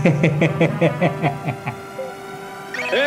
ए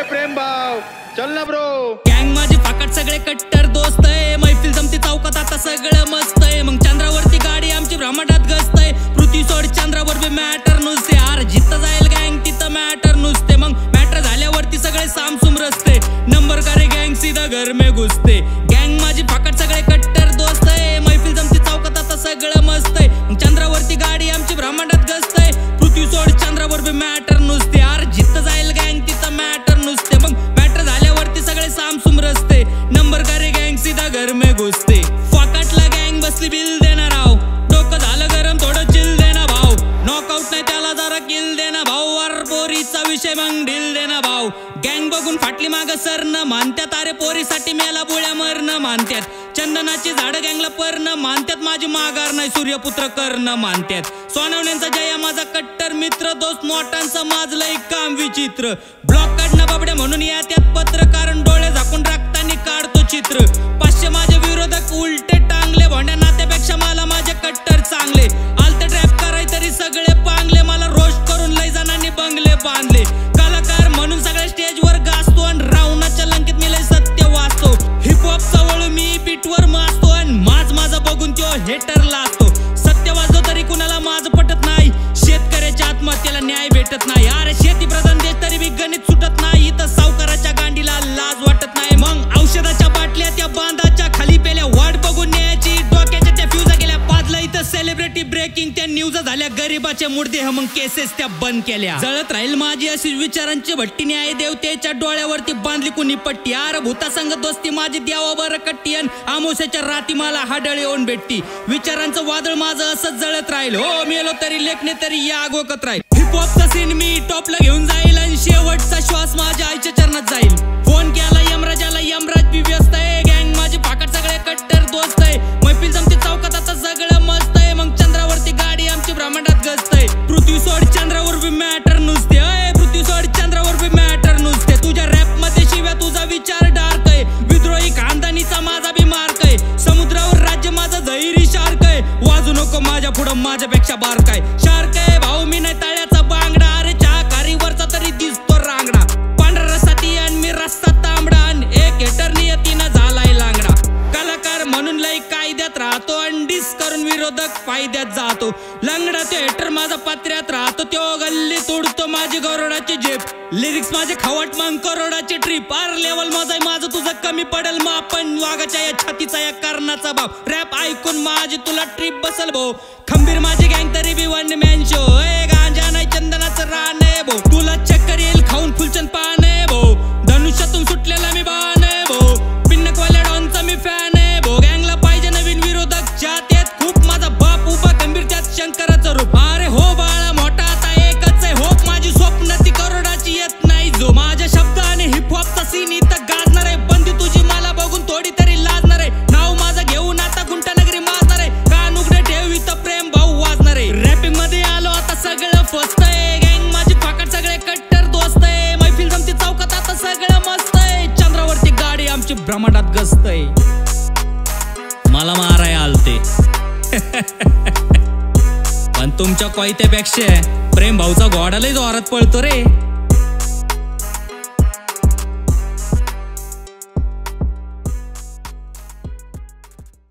प्रेम भाव चल ना ब्रो। गँग माझी फाकट सगळे कट्टर दोस्त आहे, मैफिल जमती चौकात आता सगळं मस्त आहे। मग चंद्रावरती गाडी आमची ब्रह्मांडात गस्त आहे, पृथ्वी सोड चंद्रावर बी मॅटर नुसते। आर जिथं जाईल गँग तिथं मॅटर नुसते, मग मॅटर झाल्यावरती सगळे सामसुम रस्ते। नंबर करे गँग सीधा घर में घुसते। गँग माझी फाकट सगळे कट्टर दोस्त आहे, मैफिल जमती चौकात आता सगळं मस्त आहे। मग चंद्रावरती गाडी आमची ब्रह्मांडात गस्त आहे, पृथ्वी सोड चंद्रावर बी मॅटर नुसते। आर जिथं जाईल गँग तिथं मॅटर नुसते, मग मॅटर झाल्यावरती सगळे सामसुम रस्ते। नंबर करे गँग सीधा घर में घुसते। फाकटला गँग बसली बिल देणार राव, डोकं झालं गरम थोडं चिल देना भाऊ। नॉकआउट नाही त्याला जरा किल देना भाऊ, वर पोरीचा विषय मग ढील देना भाऊ। गँग बघून फाटली माग सरनं मानत्यात, अरे पोरीसाठी मेला बुळ्या मरणं मानत्यात। चंदनाची झाड गँगला पर्ण मानत्यात, माझी माघार नाही सूर्यपुत्र कर्ण मानत्यात। सोनवण्यांचा जया माझा कट्टर मित्र, दोस्त मोठांचा माझलंय काम विचित्र। ब्लॉक काढणं बाबड्या म्हणून यात्यात पत्र, कारण डोळे झाकून राखतानी काढतो चित्र। 500 माझे विरोधक उलटे टांगले, भोंड्या नात्यापेक्षा मला माझे कट्टर चांगले। आलते ट्रॅप कराय तरी सगळे पांगले, मला रोस्ट करून लय जणांनी बंगले बांधले। कलाकार म्हणून सगळ्या स्टेजवर गाजतो, आणि रावणाच्या लंकेत मी लय सत्य वाचतो। हिपहॉपचा वळू मी बीटवर माजतो, आणि माझं बघून तो हेटर लाजतो। सत्य वाजलो तरी कुणाला माझं पटत नाही, शेतकऱ्याच्या आत्महत्येला न्याय भेटत नाही। अरे शेती प्रधान देश तरी बी गणित सुटत नाही, इथं सावकाराच्या गांडीला लाज वाटत नाही। मग औषधाच्या बाटल्या त्या बांधाच्या खाली पेल्या, वाट बघून न्यायची डोक्याच्या त्या फ्युजा गेल्या। पाजला इथं सेलिब्रिटी ब्रेकिंग, त्या न्यूज झाल्या गरीबाचे मुर्दे, मग केसेस त्या बंद केल्या। जळत राहील माझी अशी विचारांची भट्टी, न्याय देवतेच्या डोळ्यावरती बांधली कुणी पट्टी। अरे भूता संग दोस्ती माझी द्यावावर कट्टी, अन आमोशाच्या राती मला हाडळ येऊन भेटती। विचारांचं वादळ माझं असंच जळत राहील, हो मेलो तरी लेखणे तरी या आगोकत राहील। हिपहॉपचा सीन मी टॉपला घेऊन जाईल, आणि शेवटचा श्वास माझ्या आईच्या चरणात जाईल। फोन केला यमराजाला, यमराज बी व्यस्त आहे। गँग माझी फाकट सगळे कट्टर दोस्त आहे, मैफिल जमती चौकात आता सगळं मस्त आहे। मग चंद्रावरती गाडी आमची ब्रह्मांडात गस्त आहे, पृथ्वी सोड चंद्रावर बी मॅटर नुसते। पृथ्वी सोड चंद्रावर बी मॅटर नुसते। तुझ्या रॅप मध्ये शिव्या तुझा विचार डार्क आहे, विद्रोही खानदानीचा माझा बी मार्क आहे। समुद्रावर राज्य माझं धैर्य शार्क आहे, वाजू नको माझ्या पुढं माझ्यापेक्षा बारक आहे। शार्क आहे भाऊ मी नाही तळ्याचा बांगडा, अरे चहा कारीवरचा तरी दिसतो रांगडा। पांढरा रस्साती आणि मी रस्ता तांबडा, आणि एक हेटर नियतीनं झालाय लांगडा। कलाकार म्हणून लय कायद्यात राहतो, आणि डिस करून विरोधक फायद्यात जातो। लंगडा तो हेटर माझा पात्र्यात राहतो, तो गल्ली तोडतो माझी गरोडाची झेप। लिरिक्स माझे खवट मग करोडाची ट्रिप, आर लेवल माझं तुझं कमी पडेल मापन। वाघाच्या या छातीचा या कर्णाचा बाप, रॅप ऐकून माझी तुला ट्रिप बसल भाऊ। खंबीर माझी गँग तरी बी वन मॅन शो, गांजा नाही चंदनाचं रान आहे भाऊ। तुला चक्कर येईल खाऊन फुलचंद पान आहे भाऊ, धनुष्यातून सुटलेला मी बाण आहे भाऊ। पिन्नकवाल्या डॉनचा मी फॅन आहे भाऊ, गँगला पाहिजे नवीन विरोधक जात येत खूप। माझा बाप उभा गंभीर त्यात शंकराचं रूप, अरे हो बाळा मोठा आता एकच आहे होप। माझी स्वप्न ती करोडाची येत नाही जो, माझ्या शब्द आणि हिपहॉपचा सीन इथं गाजणार आहे। बंदी तुझी मला बघून थोडी तरी लाजणार आहे, नाव माझं घेऊन आता गुंटानगरी माजणार आहे। कान उघडे ठेव इथं प्रेम भाऊ वाजणार आहे। रॅपिंग मध्ये आलो आता सगळं फस्त आहे, गँग माझी फाकट सगळे कट्टर दोस्त आहे। मैफिल जमती चौकात आता सगळं मस्त आहे, चंद्रावरती गाडी आमची ब्रह्मांडात गस्त आहे। मला माराय आलते पण तुमच्या कोयत्यापेक्षा प्रेम भाऊचा घोडा लय जोरात पळतो रे।